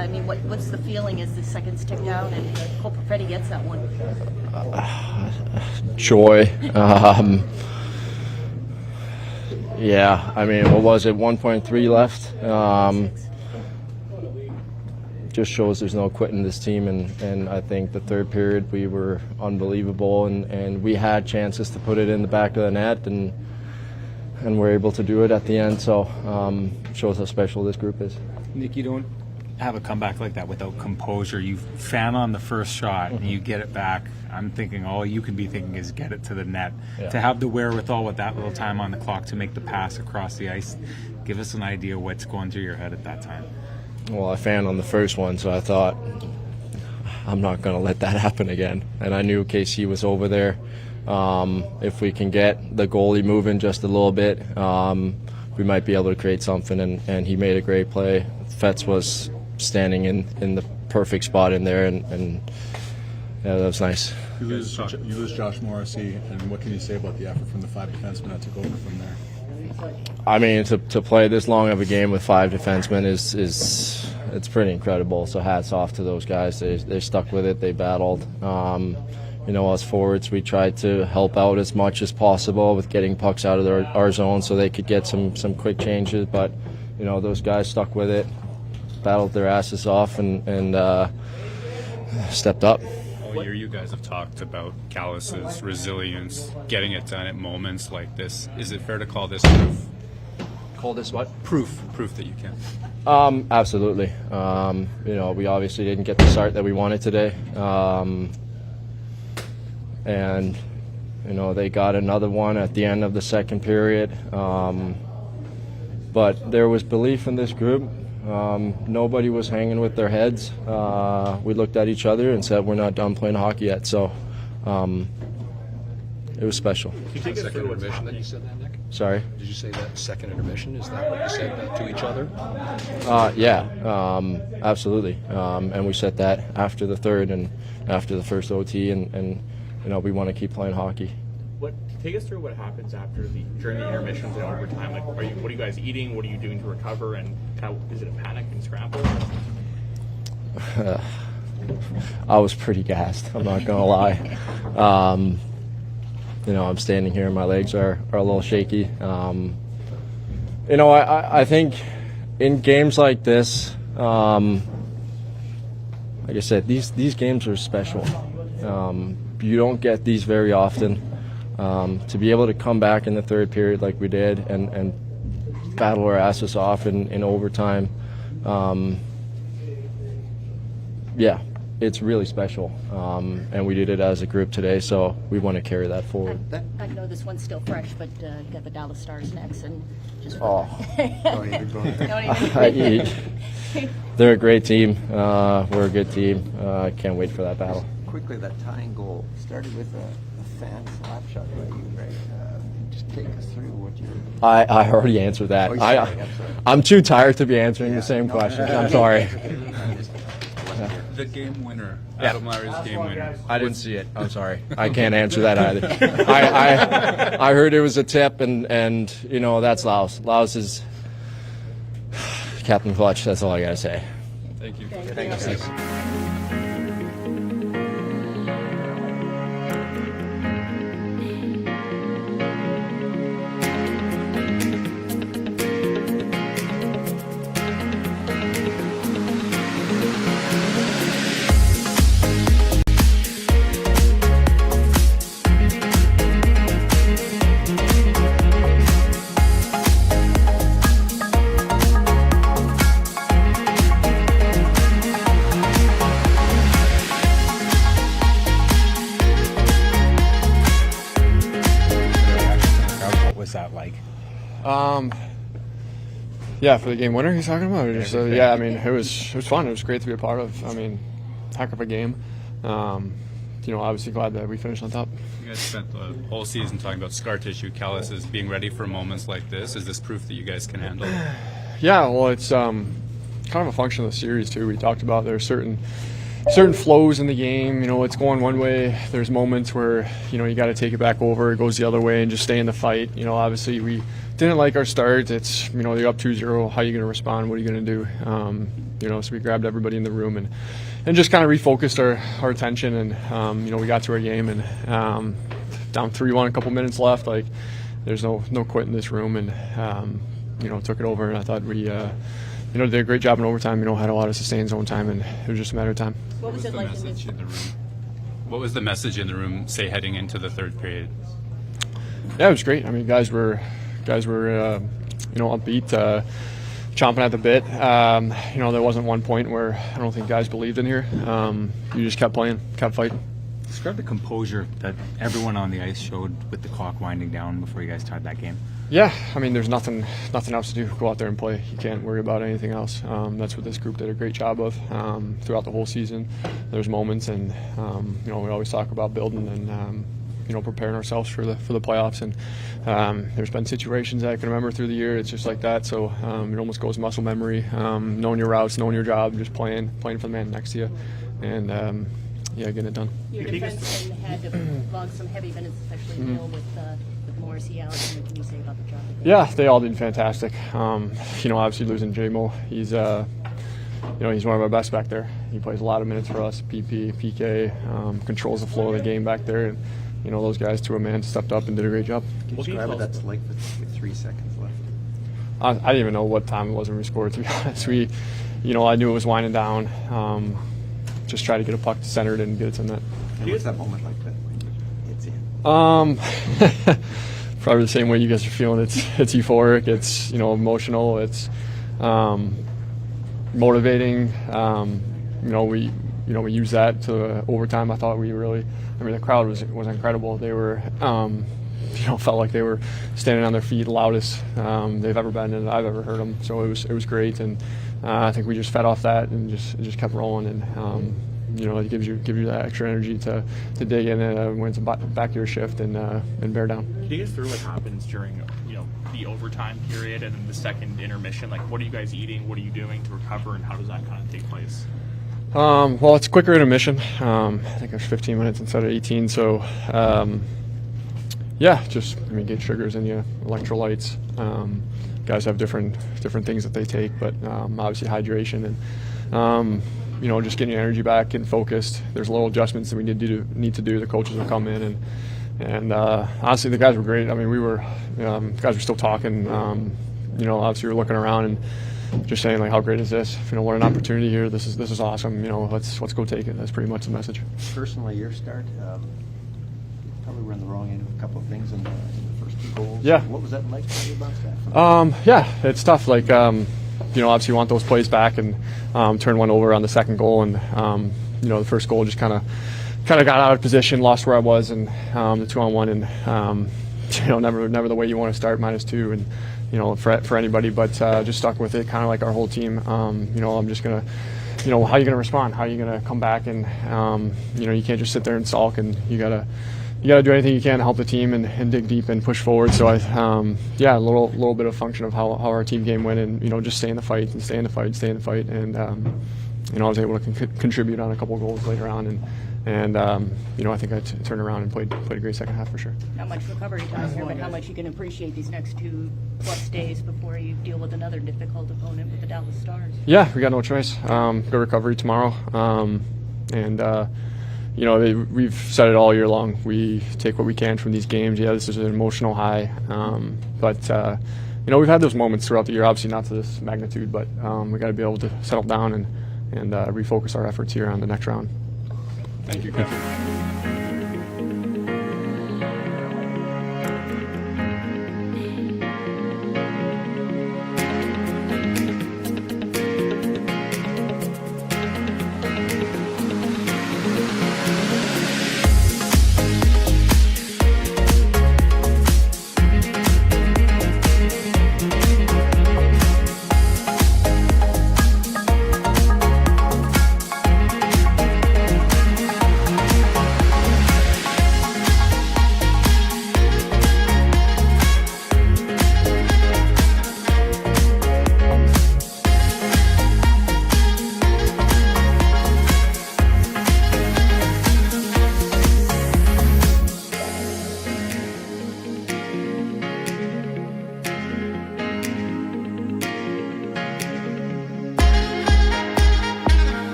I mean, what's the feeling as the seconds tick down and hope Freddie gets that one? Joy. Yeah, I mean, what was it, 1.3 left? Just shows there's no quitting this team, and I think the third period we were unbelievable, and we had chances to put it in the back of the net, and we're able to do it at the end, so shows how special this group is. Nick, you don't have a comeback like that without composure. You fan on the first shot and you get it back. I'm thinking all you can be thinking is get it to the net. Yeah. To have the wherewithal with that little time on the clock to make the pass across the ice, give us an idea what's going through your head at that time. Well, I fanned on the first one, so I thought I'm not going to let that happen again. And I knew KC was over there. If we can get the goalie moving just a little bit, we might be able to create something, and he made a great play. Fetz was standing in the perfect spot in there, and yeah, that was nice. You lose Josh Morrissey, and what can you say about the effort from the 5 defensemen that took over from there? I mean, to play this long of a game with 5 defensemen is it's pretty incredible. So hats off to those guys. They stuck with it. They battled. You know, us forwards, we tried to help out as much as possible with getting pucks out of our zone so they could get some quick changes. But you know, those guys stuck with it, battled their asses off, and stepped up. All year you guys have talked about Callus's resilience, getting it done at moments like this. Is it fair to call this proof? Call this what? Proof that you can. Absolutely. You know, we obviously didn't get the start that we wanted today. And you know, they got another one at the end of the second period. But there was belief in this group. Nobody was hanging with their heads. We looked at each other and said, we're not done playing hockey yet. So it was special. Did you take us through intermission that you said that, Nick? Sorry? Did you say that second intermission? Is that what you said to each other? Yeah, absolutely. And we said that after the third and after the first OT, and you know, we want to keep playing hockey. Take us through what happens during the intermissions and overtime. Like, what are you guys eating? What are you doing to recover? And is it a panic and scramble? I was pretty gassed. I'm not gonna lie. You know, I'm standing here and my legs are a little shaky. You know, I think in games like this, like I said, these games are special. You don't get these very often. To be able to come back in the third period like we did and battle our asses off in overtime, yeah, it's really special. And we did it as a group today, so we want to carry that forward. I know this one's still fresh, but you got the Dallas Stars next, and just they're a great team. We're a good team. I can't wait for that battle. Quickly, that tying goal started with a fan slap shot by you, right? Just take us through what you. I already answered that. Oh, sorry, I'm too tired to be answering the same question. I'm sorry. The game winner, Adam Larry's game winner. I didn't see it. I'm sorry. I can't answer that either. I heard it was a tip, and you know, that's Laos. Laos is Captain Clutch. That's all I gotta say. Thank you. Thanks. What's that like? Yeah, for the game winner he's talking about. Yeah, I mean, it was fun. It was great to be a part of. I mean, heck of a game. You know, obviously glad that we finished on top. You guys spent the whole season talking about scar tissue. Callus is being ready for moments like this. Is this proof that you guys can handle it? Yeah, well, it's kind of a function of the series too. We talked about there's certain flows in the game. You know, it's going one way. There's moments where, you know, you got to take it back over. It goes the other way and just stay in the fight. You know, obviously we didn't like our start. It's, you know, you're up 2-0. How are you going to respond? What are you going to do? You know, so we grabbed everybody in the room and just kind of refocused our attention. And, you know, we got to our game and down 3-1, a couple minutes left. Like, there's no quit in this room. And, you know, took it over. And I thought we, you know, did a great job in overtime. You know, had a lot of sustained zone time. And it was just a matter of time. What was it like in the room? What was the message in the room, say, heading into the third period? Yeah, it was great. I mean, guys were you know, upbeat, chomping at the bit. You know, there wasn't one point where I don't think guys believed in here. You just kept playing, kept fighting. Describe the composure that everyone on the ice showed with the clock winding down before you guys tied that game. Yeah, I mean, there's nothing else to do. Go out there and play. You can't worry about anything else. That's what this group did a great job of throughout the whole season. There's moments, and you know, we always talk about building and you know, preparing ourselves for the playoffs. And there's been situations that I can remember through the year. It's just like that. So it almost goes muscle memory. Knowing your routes, knowing your job, just playing for the man next to you, and yeah, getting it done. Your defensemen had to log some heavy minutes, especially Neil with Morrissey out. What can you say about the job? Yeah, they all did fantastic. You know, obviously losing J-Mo, he's you know, he's one of our best back there. He plays a lot of minutes for us. PP, PK, controls the flow of the game back there. And, you know, those guys to a man stepped up and did a great job. Can you describe what that's like with 3 seconds left? I didn't even know what time it was when we scored, to be honest. You know, I knew it was winding down. Just try to get a puck centered and get it to net. And what's that moment like that when it's in? Probably the same way you guys are feeling. It's euphoric. It's, you know, emotional. It's motivating. You know, we used that to overtime. I thought we really. I mean, the crowd was incredible. They were, you know, felt like they were standing on their feet, loudest they've ever been, and I've ever heard them. So it was great, and I think we just fed off that and just kept rolling, and you know, it gives you that extra energy to dig in when it's back to your shift and bear down. Can you get through what happens during, you know, the overtime period and then the second intermission? Like, what are you guys eating? What are you doing to recover, and how does that kind of take place? Well, it's quicker intermission. I think it's 15 minutes instead of 18. So, yeah, just get sugars in you, electrolytes. Guys have different things that they take, but obviously hydration and you know, just getting your energy back, getting focused. There's little adjustments that we need to do. The coaches will come in and honestly, the guys were great. I mean, we were guys were still talking. You know, obviously we were looking around and just saying, like, how great is this? You know, what an opportunity here. This is awesome. You know, let's go take it. That's pretty much the message. Personally, your start, probably were on the wrong end of a couple of things in the first 2 goals. Yeah. What was that like? How do you bounce back? Yeah, it's tough. Like, you know, obviously you want those plays back and turn one over on the second goal, and you know, the first goal just kind of got out of position, lost where I was, and the 2-on-1, and you know, never the way you want to start, -2, and you know, for anybody, but just stuck with it, kind of like our whole team. You know, I'm just gonna, you know, how are you gonna respond? How are you gonna come back? And you know, you can't just sit there and sulk, and you gotta do anything you can to help the team and dig deep and push forward. So yeah, a little bit of function of how our team game went, and you know, just stay in the fight and stay in the fight, and you know, I was able to contribute on a couple of goals later on, and you know, I think I turned around and played a great second half for sure. Not much recovery time here, but how much you can appreciate these next 2+ days before you deal with another difficult opponent with the Dallas Stars. Yeah, we got no choice. Good recovery tomorrow, and you know, we've said it all year long. We take what we can from these games. Yeah, this is an emotional high, but you know, we've had those moments throughout the year. Obviously, not to this magnitude, but we got to be able to settle down and refocus our efforts here on the next round. Thank you, Kevin.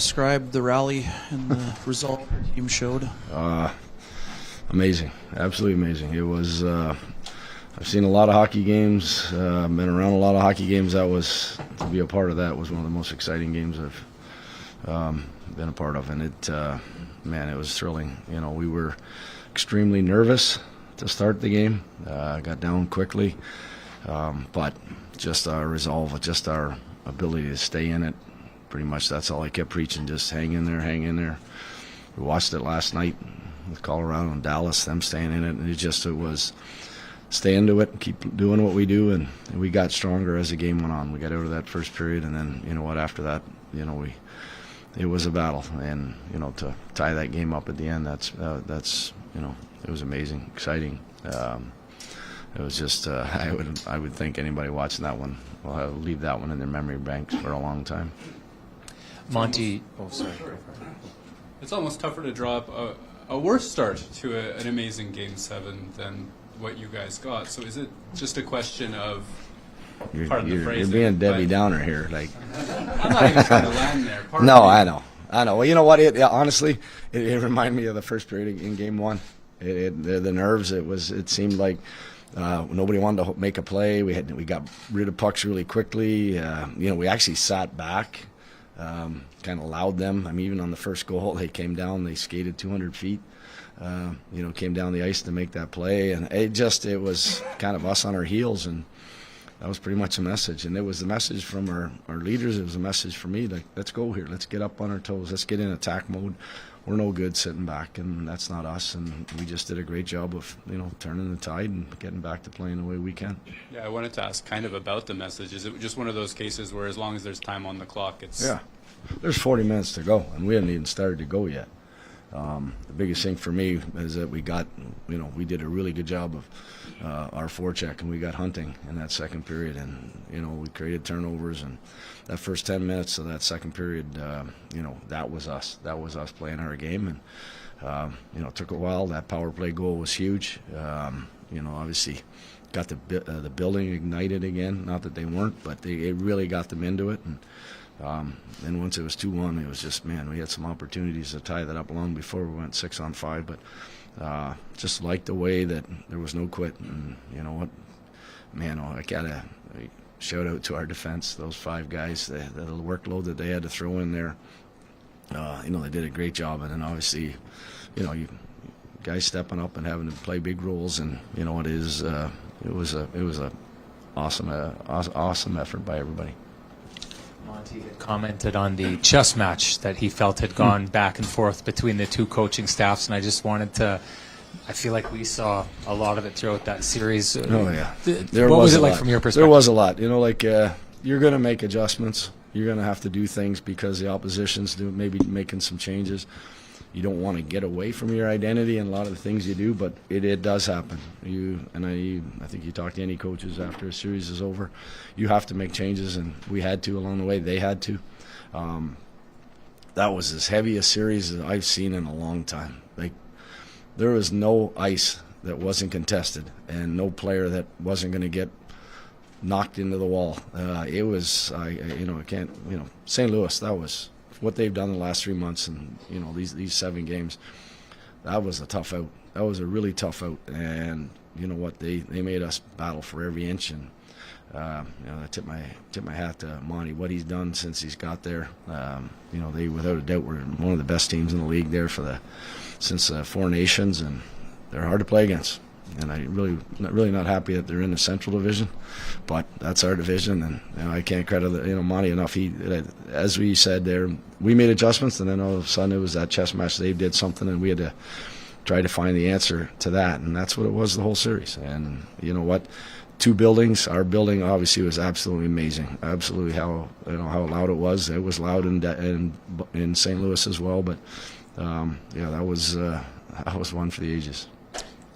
describe the rally and the result your team showed? Amazing, absolutely amazing. It was. I've seen a lot of hockey games. Been around a lot of hockey games. That was to be a part of. That was one of the most exciting games I've been a part of, and it was thrilling. You know, we were extremely nervous to start the game. Got down quickly, but just our resolve, just our ability to stay in it. Pretty much that's all I kept preaching. Just hang in there, hang in there. We watched it last night with Colorado and Dallas, them staying in it, and it was stay into it, keep doing what we do, and we got stronger as the game went on. We got out of that first period, and then, you know what, after that, you know, it was a battle, and, you know, to tie that game up at the end, that's you know, it was amazing, exciting. It was just, I would think anybody watching that one will leave that one in their memory banks for a long time. Monty, It's almost tougher to draw up a worse start to an amazing Game 7 than what you guys got. So is it just a question of, pardon the phrasing, you're being Debbie Downer here. Like, I'm not even trying to land there. No, I know. Well, you know what? Honestly, it reminded me of the first period in Game 1. The nerves. It seemed like nobody wanted to make a play. We got rid of pucks really quickly. You know, we actually sat back, kind of allowed them. I mean, even on the first goal, they came down. They skated 200 feet. You know, came down the ice to make that play, and it was kind of us on our heels, and that was pretty much a message. And it was the message from our leaders. It was a message for me, like, let's go here, let's get up on our toes, let's get in attack mode. We're no good sitting back, and that's not us. And we just did a great job of, you know, turning the tide and getting back to playing the way we can. Yeah, I wanted to ask kind of about the message. Is it just one of those cases where as long as there's time on the clock, it's... Yeah, there's 40 minutes to go, and we haven't even started to go yet. The biggest thing for me is that we did a really good job of our forecheck, and we got hunting in that second period, and, you know, we created turnovers, and that first 10 minutes of that second period, you know, that was us playing our game, and you know, it took a while. That power play goal was huge. You know, obviously got the building ignited again, not that they weren't, but it really got them into it. And then once it was 2-1, it was just, man, we had some opportunities to tie that up long before we went 6-on-5, but just like the way that there was no quit. And you know what, man, I gotta shout out to our defense, those 5 guys, the workload that they had to throw in there. You know, they did a great job, and then obviously, you know, you guys stepping up and having to play big roles, and you know, it was a awesome effort by everybody. Monty had commented on the chess match that he felt had gone back and forth between the two coaching staffs, and I just wanted to, I feel like we saw a lot of it throughout that series. Oh, yeah. What was it like from your perspective? There was a lot. You know, like, you're going to make adjustments. You're going to have to do things because the opposition's maybe making some changes. You don't want to get away from your identity and a lot of the things you do, but it does happen. I think you talk to any coaches after a series is over, you have to make changes, and we had to along the way. They had to. That was as heavy a series as I've seen in a long time. Like, there was no ice that wasn't contested and no player that wasn't going to get knocked into the wall. It was, St. Louis, that was what they've done the last 3 months, and you know, these 7 games, that was a tough out. That was a really tough out, and you know what, they made us battle for every inch, and you know, I tip my hat to Monty, what he's done since he's got there. You know, they without a doubt were one of the best teams in the league there since 4 Nations, and they're hard to play against. And I really not happy that they're in the Central Division, but that's our division, and you know, I can't credit Monty enough. As we said there, we made adjustments, and then all of a sudden it was that chess match. They did something, and we had to try to find the answer to that, and that's what it was the whole series. And you know what, 2 buildings. Our building obviously was absolutely amazing. Absolutely how loud it was. It was loud in St. Louis as well, but yeah, that was one for the ages.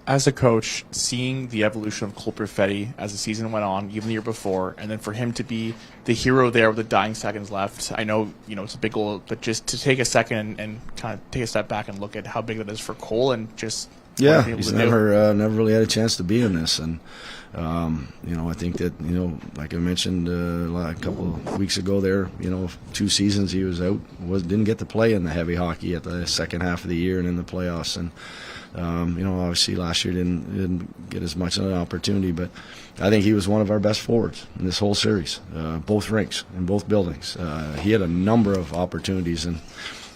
As a coach, seeing the evolution of Cole Perfetti as the season went on, even the year before, and then for him to be the hero there with the dying seconds left, I know, you know, it's a big goal, but just to take a second and kind of take a step back and look at how big that is for Cole, and just Yeah, able he's to do? never really had a chance to be in this, and I think that like I mentioned a couple of weeks ago, there 2 seasons he was out, didn't get to play in the heavy hockey at the second half of the year and in the playoffs, and obviously last year didn't get as much of an opportunity, but I think he was one of our best forwards in this whole series, both rinks in both buildings. He had a number of opportunities, and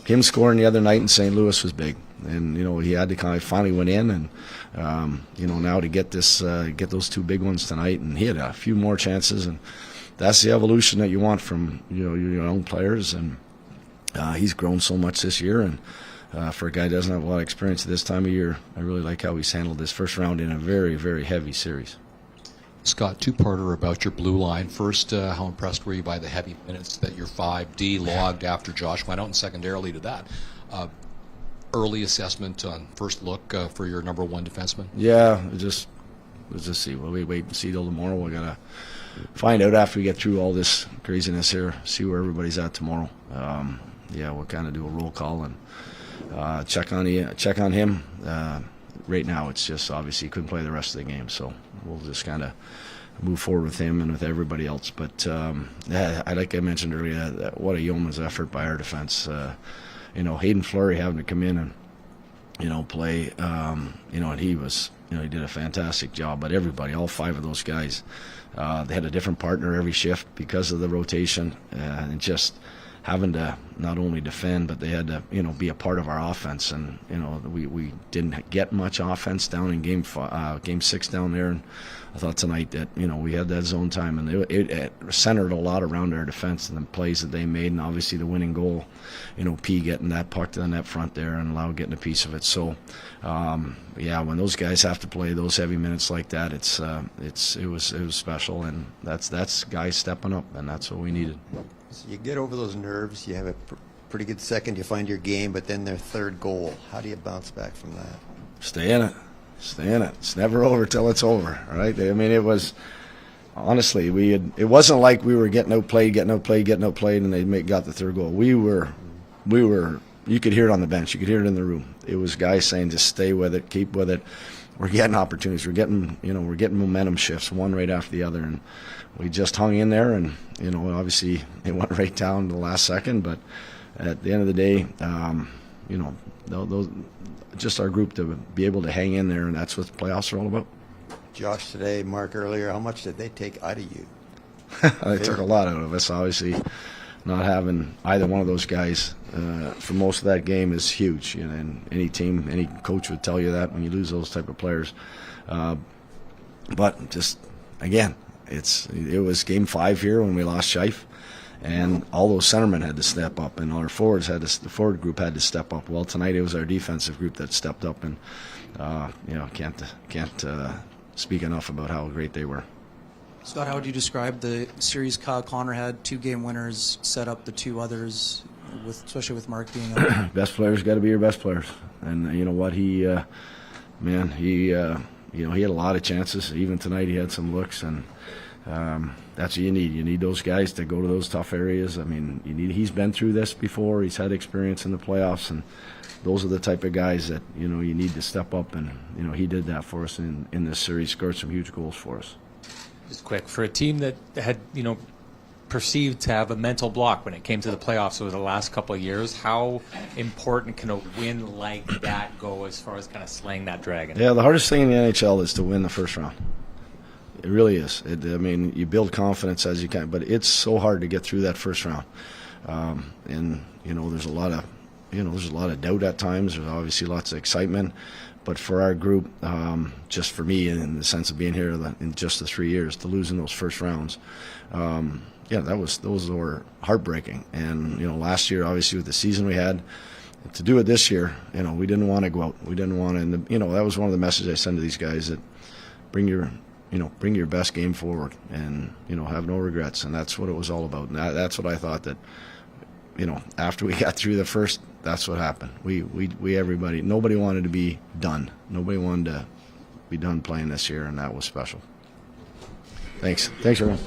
him scoring the other night in St. Louis was big. And he had to kind of finally went in, and now to get those 2 big ones tonight, and he had a few more chances, and that's the evolution that you want from your young players. And he's grown so much this year, and for a guy that doesn't have a lot of experience at this time of year, I really like how he's handled this first round in a very, very heavy series. Scott, two-parter about your blue line. First, how impressed were you by the heavy minutes that your 5D logged after Josh went out, and secondarily to that, early assessment on first look for your number 1 defenseman? Yeah, let's just see. Well, we wait and see till tomorrow. We gotta find out after we get through all this craziness here. See where everybody's at tomorrow. We'll kind of do a roll call and check on him. Right now, it's just obviously he couldn't play the rest of the game, so we'll just kind of move forward with him and with everybody else. But like I mentioned earlier, what a yeoman's effort by our defense. Hayden Fleury having to come in and play, and he was, he did a fantastic job. But everybody, all 5 of those guys, they had a different partner every shift because of the rotation, and just having to not only defend, but they had to, be a part of our offense. And we didn't get much offense down in game 6 down there. And I thought tonight that we had that zone time, and it centered a lot around our defense and the plays that they made, and obviously the winning goal. P getting that puck to the net front there and Lau getting a piece of it. So, when those guys have to play those heavy minutes like that, it was special, and that's guys stepping up, and that's what we needed. So you get over those nerves. You have a pretty good second. You find your game, but then their 3rd goal. How do you bounce back from that? Stay in it. It's never over till it's over, right? I mean, it was honestly it wasn't like we were getting outplayed, and they got the 3rd goal. We were. You could hear it on the bench. You could hear it in the room. It was guys saying, just stay with it, keep with it. We're getting opportunities. We're getting momentum shifts, one right after the other, and we just hung in there. And obviously it went right down to the last second. But at the end of the day, those just our group to be able to hang in there, and that's what the playoffs are all about. Josh today, Mark earlier. How much did they take out of you? They took a lot out of us, obviously. Not having either one of those guys for most of that game is huge. And any team, any coach would tell you that when you lose those type of players. But just again, it was game 5 here when we lost Scheif, and all those centermen had to step up, and our forwards the forward group had to step up. Well, tonight it was our defensive group that stepped up, and can't speak enough about how great they were. Scott, how would you describe the series Kyle Connor had? 2 game winners, set up the 2 others, especially with Mark being out. Best players got to be your best players. And you know what, he had a lot of chances. Even tonight he had some looks, and that's what you need. You need those guys to go to those tough areas. I mean, he's been through this before. He's had experience in the playoffs, and those are the type of guys that, you need to step up, and, he did that for us in this series, scored some huge goals for us. Just quick, for a team that had, perceived to have a mental block when it came to the playoffs over the last couple of years, how important can a win like that go as far as kind of slaying that dragon? Yeah, the hardest thing in the NHL is to win the first round. It really is. You build confidence as you can, but it's so hard to get through that first round. And there's a lot of doubt at times. There's obviously lots of excitement. But for our group, just for me, in the sense of being here in just the 3 years, to lose in those first rounds, those were heartbreaking. And last year, obviously, with the season we had, to do it this year, we didn't want to go out. We didn't want to. And that was one of the messages I sent to these guys, that bring your best game forward, and have no regrets. And that's what it was all about. And that's what I thought that. After we got through the first, that's what happened. Everybody, nobody wanted to be done. Nobody wanted to be done playing this year, and that was special. Thanks, everyone.